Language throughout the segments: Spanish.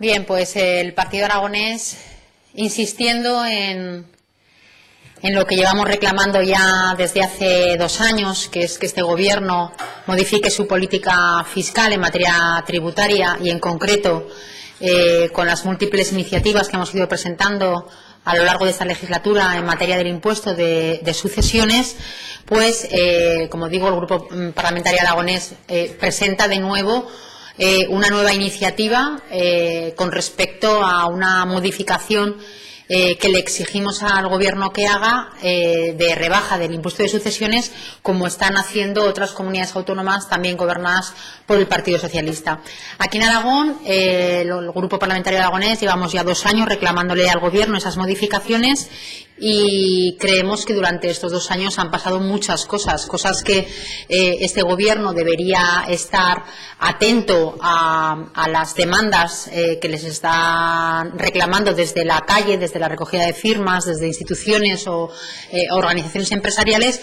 Bien, pues el Partido Aragonés, insistiendo en lo que llevamos reclamando ya desde hace 2 años, que es que este Gobierno modifique su política fiscal en materia tributaria y, en concreto, con las múltiples iniciativas que hemos ido presentando a lo largo de esta legislatura en materia del impuesto de sucesiones, pues, como digo, el Grupo Parlamentario Aragonés presenta de nuevo una nueva iniciativa con respecto a una modificación que le exigimos al Gobierno que haga de rebaja del impuesto de sucesiones, como están haciendo otras comunidades autónomas también gobernadas por el Partido Socialista. Aquí en Aragón, el Grupo Parlamentario Aragonés llevamos ya 2 años reclamándole al Gobierno esas modificaciones y creemos que durante estos 2 años han pasado muchas cosas que este Gobierno debería estar atento a las demandas que les están reclamando desde la calle, desde la recogida de firmas, desde instituciones o organizaciones empresariales,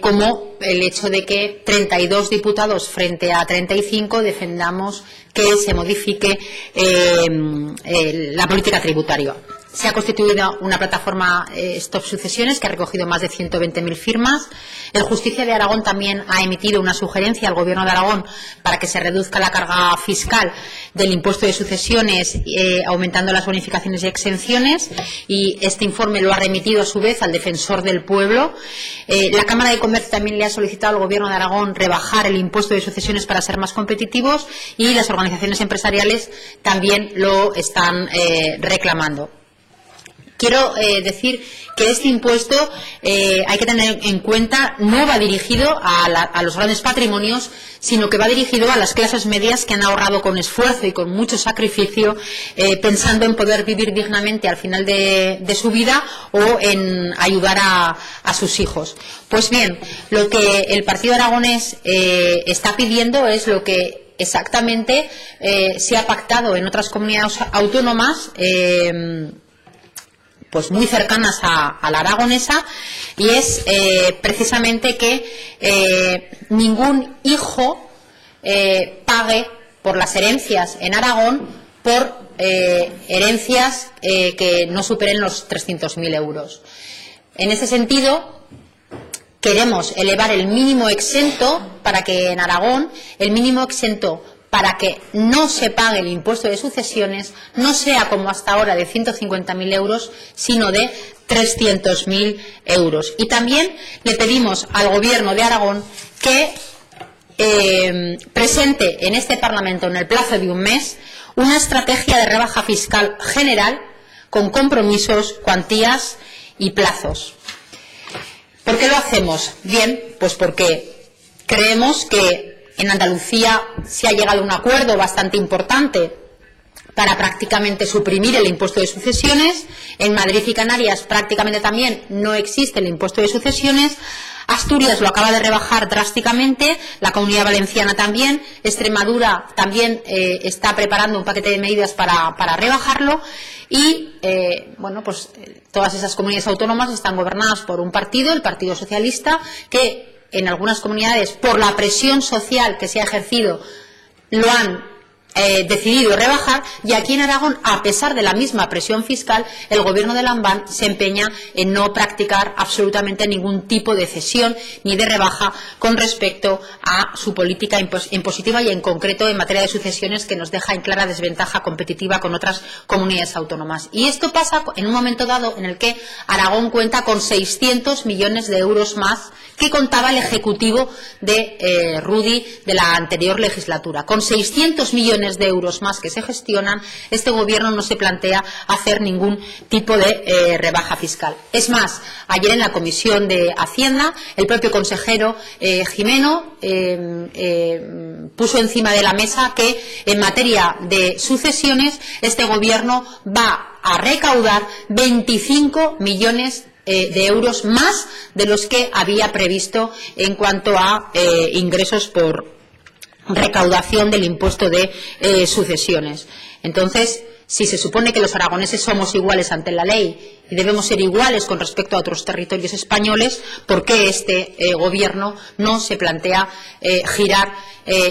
como el hecho de que 32 diputados frente a 35 defendamos que se modifique la política tributaria. Se ha constituido una plataforma Stop Sucesiones que ha recogido más de 120.000 firmas. El Justicia de Aragón también ha emitido una sugerencia al Gobierno de Aragón para que se reduzca la carga fiscal del impuesto de sucesiones, aumentando las bonificaciones y exenciones, y este informe lo ha remitido a su vez al Defensor del Pueblo. La Cámara de Comercio también le ha solicitado al Gobierno de Aragón rebajar el impuesto de sucesiones para ser más competitivos, y las organizaciones empresariales también lo están reclamando. Quiero decir que este impuesto hay que tener en cuenta, no va dirigido a los grandes patrimonios, sino que va dirigido a las clases medias que han ahorrado con esfuerzo y con mucho sacrificio, pensando en poder vivir dignamente al final de su vida o en ayudar a sus hijos. Pues bien, lo que el Partido Aragonés está pidiendo es lo que exactamente se ha pactado en otras comunidades autónomas, pues muy cercanas a la aragonesa, y es precisamente que ningún hijo pague por las herencias en Aragón por herencias que no superen los 300.000 euros. En ese sentido, queremos elevar el mínimo exento para que en Aragón el mínimo exento para que no se pague el impuesto de sucesiones no sea como hasta ahora de 150.000 euros, sino de 300.000 euros. Y también le pedimos al Gobierno de Aragón que presente en este Parlamento, en el plazo de un mes, una estrategia de rebaja fiscal general con compromisos, cuantías y plazos. ¿Por qué lo hacemos? Bien, pues porque creemos que en Andalucía se ha llegado a un acuerdo bastante importante para prácticamente suprimir el impuesto de sucesiones. En Madrid y Canarias prácticamente también no existe el impuesto de sucesiones. Asturias lo acaba de rebajar drásticamente, la Comunidad Valenciana también, Extremadura también está preparando un paquete de medidas para rebajarlo, y bueno, pues todas esas comunidades autónomas están gobernadas por un partido, el Partido Socialista, que en algunas comunidades, por la presión social que se ha ejercido, lo han decidido rebajar, y aquí en Aragón, a pesar de la misma presión fiscal, el Gobierno de Lambán se empeña en no practicar absolutamente ningún tipo de cesión ni de rebaja con respecto a su política impositiva, y en concreto en materia de sucesiones, que nos deja en clara desventaja competitiva con otras comunidades autónomas. Y esto pasa en un momento dado en el que Aragón cuenta con 600 millones de euros más que contaba el Ejecutivo de Rudy de la anterior legislatura. Con 600 millones de euros más que se gestionan, este Gobierno no se plantea hacer ningún tipo de rebaja fiscal. Es más, ayer en la Comisión de Hacienda, el propio consejero Jimeno puso encima de la mesa que en materia de sucesiones este Gobierno va a recaudar 25 millones de euros más de los que había previsto en cuanto a ingresos por recaudación del impuesto de sucesiones. Entonces, si se supone que los aragoneses somos iguales ante la ley y debemos ser iguales con respecto a otros territorios españoles, ¿por qué este Gobierno no se plantea girar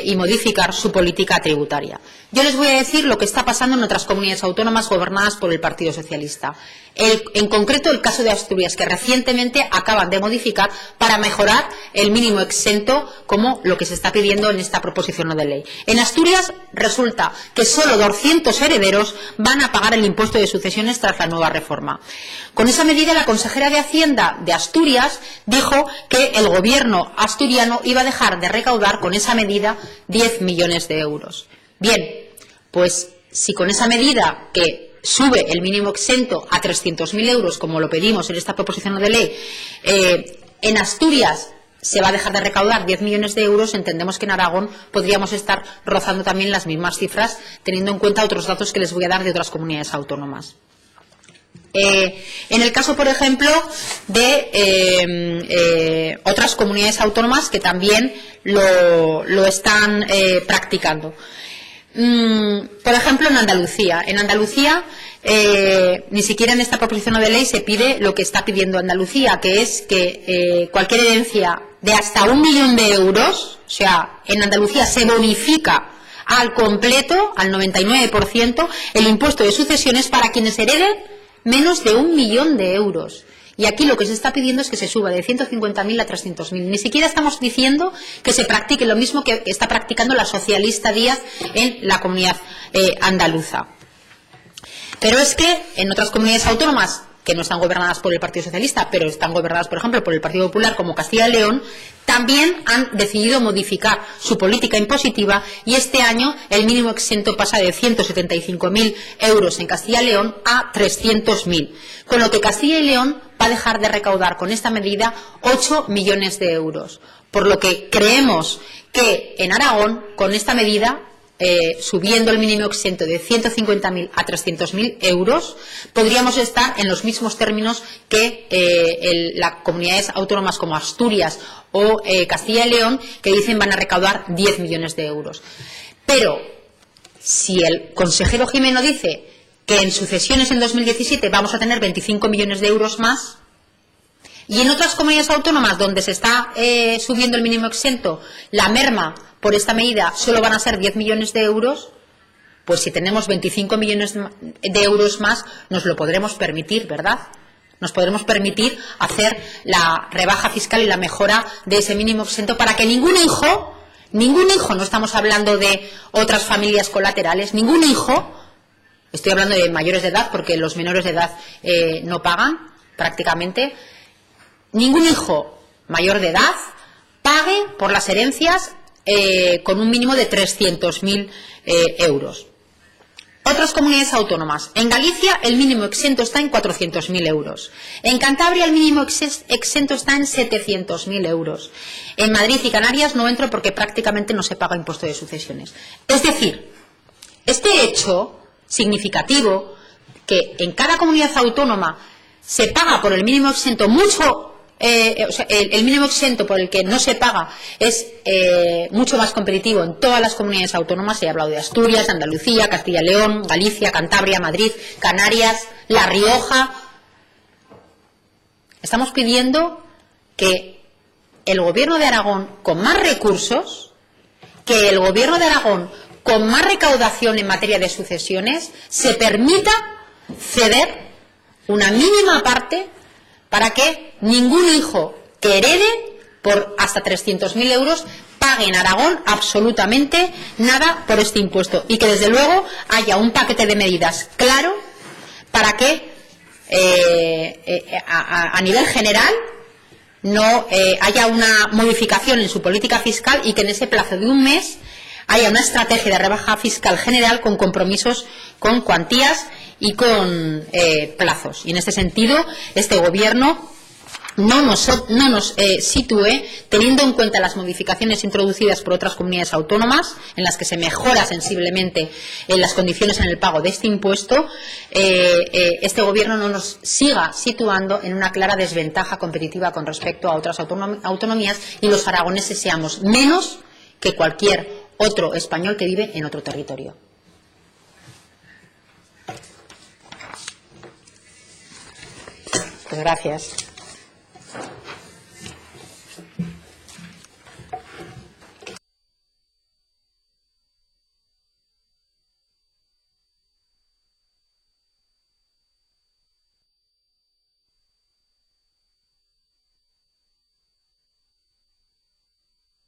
y modificar su política tributaria? Yo les voy a decir lo que está pasando en otras comunidades autónomas gobernadas por el Partido Socialista. En concreto, el caso de Asturias, que recientemente acaban de modificar para mejorar el mínimo exento, como lo que se está pidiendo en esta proposición no de ley. En Asturias resulta que solo 200 herederos van a pagar el impuesto de sucesiones tras la nueva reforma. Con esa medida, la consejera de Hacienda de Asturias dijo que el Gobierno asturiano iba a dejar de recaudar con esa medida 10 millones de euros. Bien, pues si con esa medida que sube el mínimo exento a 300.000 euros, como lo pedimos en esta proposición de ley, en Asturias se va a dejar de recaudar 10 millones de euros, entendemos que en Aragón podríamos estar rozando también las mismas cifras, teniendo en cuenta otros datos que les voy a dar de otras comunidades autónomas. En el caso, por ejemplo, de otras comunidades autónomas que también lo están practicando. Por ejemplo, en Andalucía. En Andalucía, ni siquiera en esta proposición de ley se pide lo que está pidiendo Andalucía, que es que cualquier herencia de hasta 1 millón de euros, o sea, en Andalucía se bonifica al completo, al 99%, el impuesto de sucesiones para quienes hereden menos de 1 millón de euros. Y aquí lo que se está pidiendo es que se suba de 150.000 a 300.000. Ni siquiera estamos diciendo que se practique lo mismo que está practicando la socialista Díaz en la comunidad andaluza. Pero es que en otras comunidades autónomas que no están gobernadas por el Partido Socialista, pero están gobernadas, por ejemplo, por el Partido Popular, como Castilla y León, también han decidido modificar su política impositiva y este año el mínimo exento pasa de 175.000 euros en Castilla y León a 300.000, con lo que Castilla y León va a dejar de recaudar con esta medida 8 millones de euros. Por lo que creemos que en Aragón, con esta medida, subiendo el mínimo exento de 150.000 a 300.000 euros, podríamos estar en los mismos términos que las comunidades autónomas como Asturias o Castilla y León, que dicen van a recaudar 10 millones de euros. Pero si el consejero Jimeno dice que en sucesiones en 2017 vamos a tener 25 millones de euros más, y en otras comunidades autónomas donde se está subiendo el mínimo exento, la merma por esta medida solo van a ser 10 millones de euros, pues si tenemos 25 millones de euros más, nos lo podremos permitir, ¿verdad? Nos podremos permitir hacer la rebaja fiscal y la mejora de ese mínimo exento para que ningún hijo, no estamos hablando de otras familias colaterales, ningún hijo, estoy hablando de mayores de edad porque los menores de edad no pagan prácticamente, ningún hijo mayor de edad pague por las herencias con un mínimo de 300.000 euros. Otras comunidades autónomas. En Galicia el mínimo exento está en 400.000 euros. En Cantabria el mínimo exento está en 700.000 euros. En Madrid y Canarias no entro porque prácticamente no se paga impuesto de sucesiones. Es decir, este hecho significativo, que en cada comunidad autónoma se paga por el mínimo exento mucho. El mínimo exento por el que no se paga es mucho más competitivo en todas las comunidades autónomas. He hablado de Asturias, Andalucía, Castilla y León, Galicia, Cantabria, Madrid, Canarias, La Rioja. Estamos pidiendo que el Gobierno de Aragón, con más recursos, que el Gobierno de Aragón, con más recaudación en materia de sucesiones, se permita ceder una mínima parte para que ningún hijo que herede por hasta 300.000 euros pague en Aragón absolutamente nada por este impuesto y que desde luego haya un paquete de medidas claro para que a nivel general no haya una modificación en su política fiscal y que en ese plazo de un mes haya una estrategia de rebaja fiscal general con compromisos, con cuantías y con plazos. Y en este sentido, este Gobierno no nos sitúe, teniendo en cuenta las modificaciones introducidas por otras comunidades autónomas, en las que se mejora sensiblemente las condiciones en el pago de este impuesto, este Gobierno no nos siga situando en una clara desventaja competitiva con respecto a otras autonomías y los aragoneses seamos menos que cualquier otro español que vive en otro territorio. Pues gracias.